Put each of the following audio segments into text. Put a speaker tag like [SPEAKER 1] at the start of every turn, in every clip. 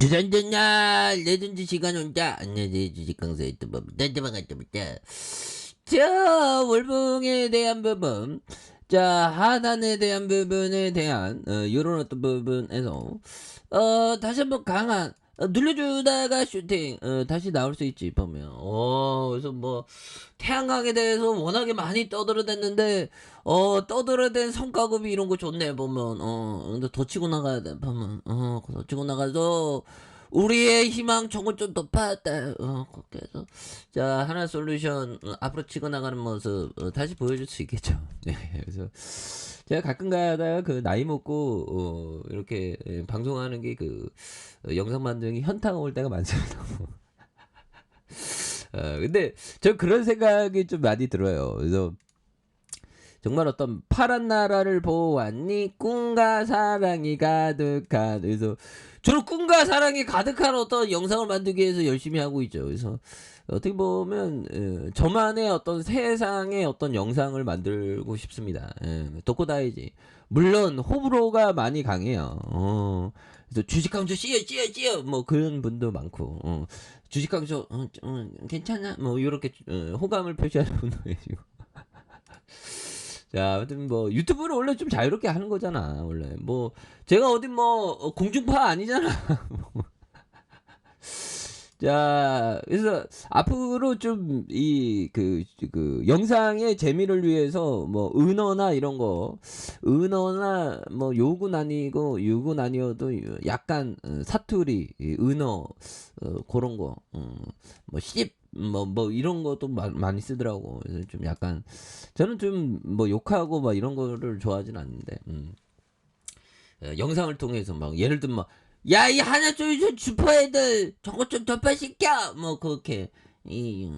[SPEAKER 1] 주산전날 내든지 시간 온다. 안내제 주식 강사의 또 법이다. 반갑습니다. 자, 월봉에 대한 부분. 자, 하단에 대한 부분에 대한 요런 어떤 부분에서 다시 한번 강한 눌려주다가 슈팅 다시 나올 수 있지 보면. 그래서 뭐 태양광에 대해서 워낙에 많이 떠들어댔는데 떠들어댄 성과급이 이런 거 좋네 보면. 근데 더 치고 나가야 돼 보면. 더 치고 나가서 우리의 희망 저건 좀 높았다. 그렇게 해서 자 하나 솔루션 앞으로 치고 나가는 모습 다시 보여줄 수 있겠죠. 네, 그래서 제가 가끔 가다가 그 나이 먹고 이렇게 방송하는 게 그 영상 만드는 게 현타가 올 때가 많습니다. 근데 저 그런 생각이 좀 많이 들어요. 그래서 정말 어떤 파란 나라를 보았니 꿈과 사랑이 가득한, 그래서 저는 꿈과 사랑이 가득한 어떤 영상을 만들기 위해서 열심히 하고 있죠. 그래서 어떻게 보면 저만의 어떤 세상의 어떤 영상을 만들고 싶습니다. 도코다이지 물론 호불호가 많이 강해요. 그래서 주식강조 찌어 뭐 그런 분도 많고, 주식강조 괜찮아 뭐 이렇게 호감을 표시하는 분도 계시고. 자, 아무튼 뭐 유튜브는 원래 좀 자유롭게 하는 거잖아. 원래 뭐 제가 어디 뭐 공중파 아니잖아. 자, 그래서 앞으로 좀 이 그 영상의 재미를 위해서 뭐 은어나 이런 거, 은어나 뭐 욕은 아니고 욕은 아니어도 약간 사투리, 은어 그런 거, 뭐 씹, 뭐 이런 것도 많이 쓰더라고. 그래서 좀 약간 저는 좀 뭐 욕하고 막 이런 거를 좋아하진 않는데, 영상을 통해서 막 예를 들면 막 야 이 하나둘셋 슈퍼애들 저것 좀 돌파시켜 뭐 그렇게 이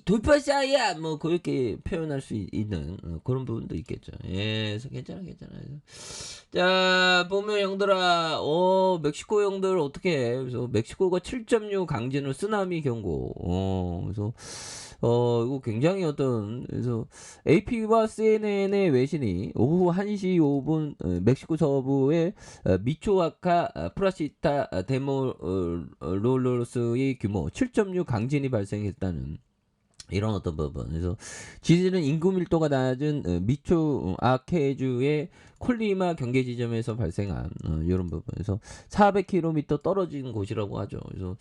[SPEAKER 1] 돌파사야 뭐 그렇게 표현할 수 있는 그런 부분도 있겠죠. 예, 그래서 괜찮아. 자 보면 형들아, 멕시코 형들 어떻게 해? 그래서 멕시코가 7.6 강진을 쓰나미 경고. 그래서 이거 굉장히 어떤, 그래서 AP와 CNN의 외신이 오후 1시 5분 멕시코 서부의 미초아카 프라시타 데모롤로스의 규모 7.6 강진이 발생했다는 이런 어떤 부분. 그래서 지진은 인구 밀도가 낮은 미초아케주의 콜리마 경계 지점에서 발생한 이런 부분에서 400km 떨어진 곳이라고 하죠. 그래서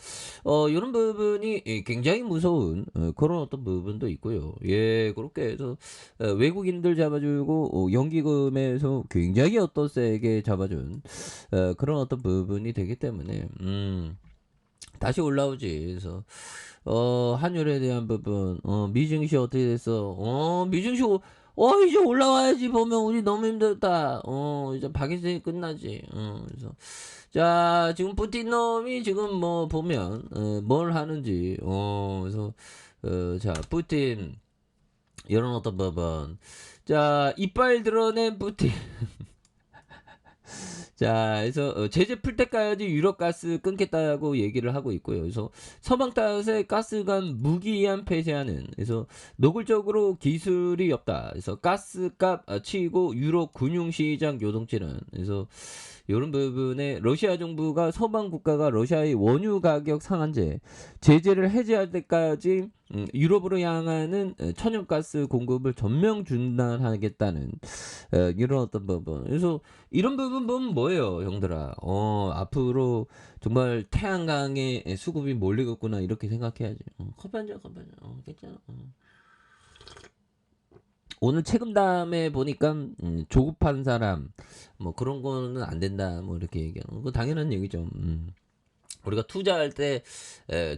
[SPEAKER 1] 이런 부분이 굉장히 무서운 그런 어떤 부분도 있고요. 예, 그렇게 해서 외국인들 잡아주고 연기금에서 굉장히 어떤 세게 잡아준 그런 어떤 부분이 되기 때문에 다시 올라오지. 그래서 환율에 대한 부분, 미증시 어떻게 됐어? 미증시, 이제 올라와야지 보면 우리 너무 힘들다. 이제 박이세 끝나지. 그래서. 자, 지금 푸틴 놈이 지금 뭐 보면, 뭘 하는지, 그래서, 자, 푸틴, 이런 어떤 부분. 자, 이빨 드러낸 푸틴. 자, 그래서 제재 풀 때까지 유럽 가스 끊겠다고 얘기를 하고 있고요. 그래서 서방 탓에 가스관 무기한 폐쇄하는, 그래서 노골적으로 기술이 없다. 그래서 가스값 치고 유럽 금융시장 요동치는, 그래서 이런 부분에 러시아 정부가 서방 국가가 러시아의 원유 가격 상한제 제재를 해제할 때까지 유럽으로 향하는 천연가스 공급을 전면 중단하겠다는 이런 어떤 부분. 그래서 이런 부분 보면 뭐예요, 형들아? 앞으로 정말 태양광에 수급이 몰리겠구나 이렇게 생각해야지. 커피 한 잔, 괜찮아. 오늘 책임담에 보니까 조급한 사람 뭐 그런 거는 안 된다 뭐 이렇게 얘기하는 거 당연한 얘기죠. 우리가 투자할 때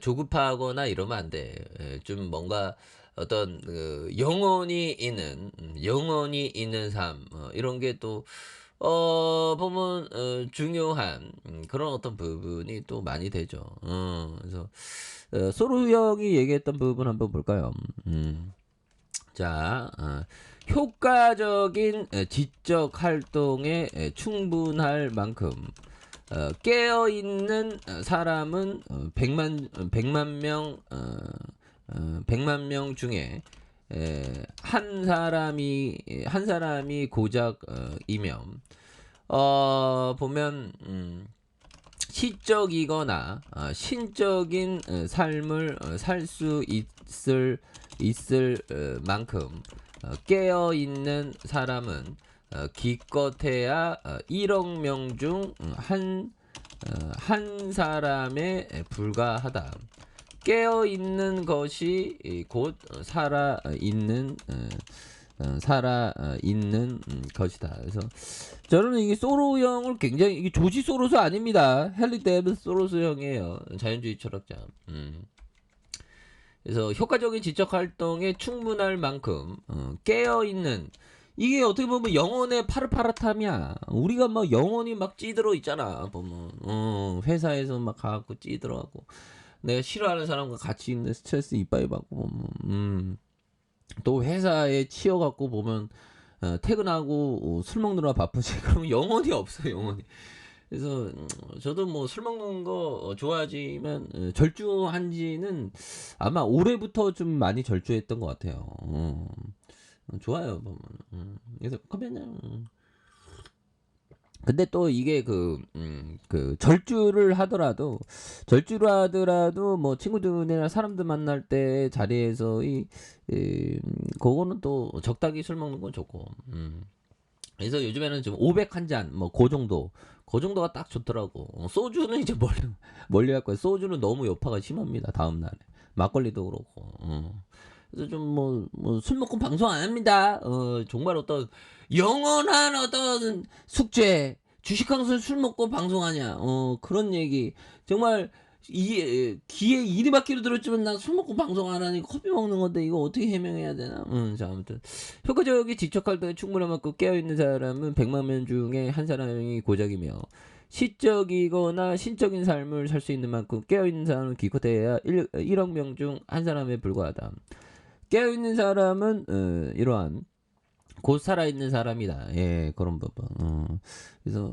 [SPEAKER 1] 조급하거나 이러면 안 돼. 좀 뭔가 어떤 영혼이 있는 삶 이런 게 또 보면 중요한 그런 어떤 부분이 또 많이 되죠. 그래서 소루 형이 얘기했던 부분 한번 볼까요? 자, 효과적인 지적 활동에 충분할 만큼 깨어 있는 사람은 100만 명 중에 한 사람이 고작이면 보면 시적이거나 신적인 삶을 살 수 있을 만큼 깨어 있는 사람은 기껏해야 1억 명 중 한 사람에 불과하다. 깨어 있는 것이 곧 살아 있는 것이다. 그래서 저는 이게 소로 형을 굉장히, 이게 조지 소로스 아닙니다. 헨리 데이비드 소로스 형이에요. 자연주의 철학자. 그래서 효과적인 지적 활동에 충분할 만큼 깨어 있는, 이게 어떻게 보면 영혼의 파릇파릇함이야. 우리가 막 영혼이 막 찌들어 있잖아. 보면 회사에서 막 가갖고 찌들어하고, 내가 싫어하는 사람과 같이 있는 스트레스 이빠이 받고 보면 또 회사에 치여갖고 보면 퇴근하고 술 먹느라 바쁘지. 그러면 영혼이 없어, 영혼이. 그래서 저도 뭐 술 먹는 거 좋아하지만 절주한지는 아마 올해부터 좀 많이 절주했던 것 같아요. 좋아요, 보면. 그래서 그러면 근데 또 이게 그 절주를 하더라도 뭐 친구들이나 사람들 만날 때 자리에서 그거는 또 적당히 술 먹는 건 좋고. 그래서 요즘에는 좀 500 한 잔, 뭐 그 정도가 딱 좋더라고. 소주는 이제 멀리 할 거야. 소주는 너무 여파가 심합니다. 다음 날에 막걸리도 그렇고. 그래서 좀 뭐 술 먹고 방송 안 합니다. 정말 어떤 영원한 어떤 숙제, 주식하면서 술 먹고 방송하냐, 그런 얘기 정말 귀에 이리 막히로 들었지만 난 술 먹고 방송 안 하니 커피 먹는 건데 이거 어떻게 해명해야 되나? 자, 아무튼 효과적인 지적할 때 충분한 만큼 깨어있는 사람은 100만 명 중에 한 사람이 고작이며, 시적이거나 신적인 삶을 살 수 있는 만큼 깨어있는 사람은 기껏해야 1억 명 중 한 사람에 불과하다. 깨어있는 사람은 이러한 곧 살아있는 사람이다. 예, 그런 부분. 그래서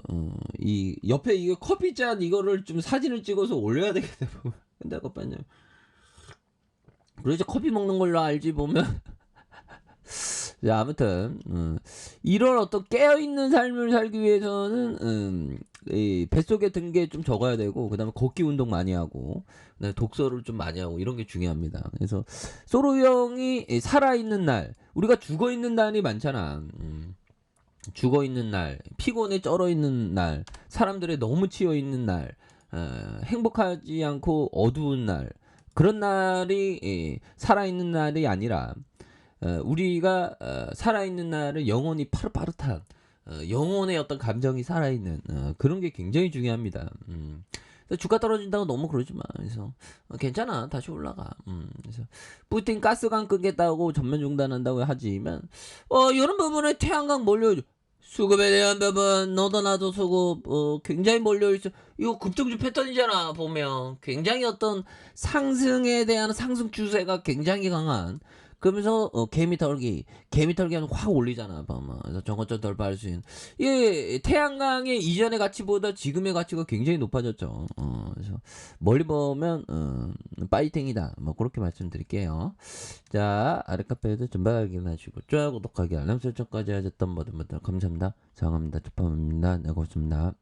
[SPEAKER 1] 이 옆에 이거 커피잔 이거를 좀 사진을 찍어서 올려야 되겠다. 근데 아까요. 그리고 이제 커피 먹는 걸로 알지 보면. 자, 아무튼 이런 어떤 깨어있는 삶을 살기 위해서는 이 뱃속에 든 게 좀 적어야 되고, 그 다음에 걷기 운동 많이 하고, 그다음에 독서를 좀 많이 하고, 이런 게 중요합니다. 그래서 소로 형이 살아있는 날, 우리가 죽어있는 날이 많잖아. 죽어있는 날, 피곤에 쩔어있는 날, 사람들에 너무 치여있는 날, 행복하지 않고 어두운 날, 그런 날이 살아있는 날이 아니라, 우리가 살아있는 날은 영혼이 파릇파릇한, 영혼의 어떤 감정이 살아있는 그런 게 굉장히 중요합니다. 주가 떨어진다고 너무 그러지 마. 그래서 괜찮아, 다시 올라가. 그래서 푸틴 가스관 끄겠다고 전면 중단한다고 하지만 이런 부분에 태양광 몰려, 수급에 대한 부분, 너도 나도 수급 굉장히 몰려있어. 이거 급등주 패턴이잖아. 보면 굉장히 어떤 상승에 대한 상승 추세가 굉장히 강한. 그러면서 개미털기는 확 올리잖아. 봐봐. 그래서 정거점 돌파할 수 있는, 이 태양광의 이전의 가치보다 지금의 가치가 굉장히 높아졌죠. 그래서 멀리 보면 파이팅이다. 뭐 그렇게 말씀드릴게요. 자, 아래 카페에도 전방 확인하시고 좋아요, 구독하기, 알람 설정까지 하셨던 모든 분들 감사합니다. 사랑합니다. 축하합니다. 네, 고맙습니다.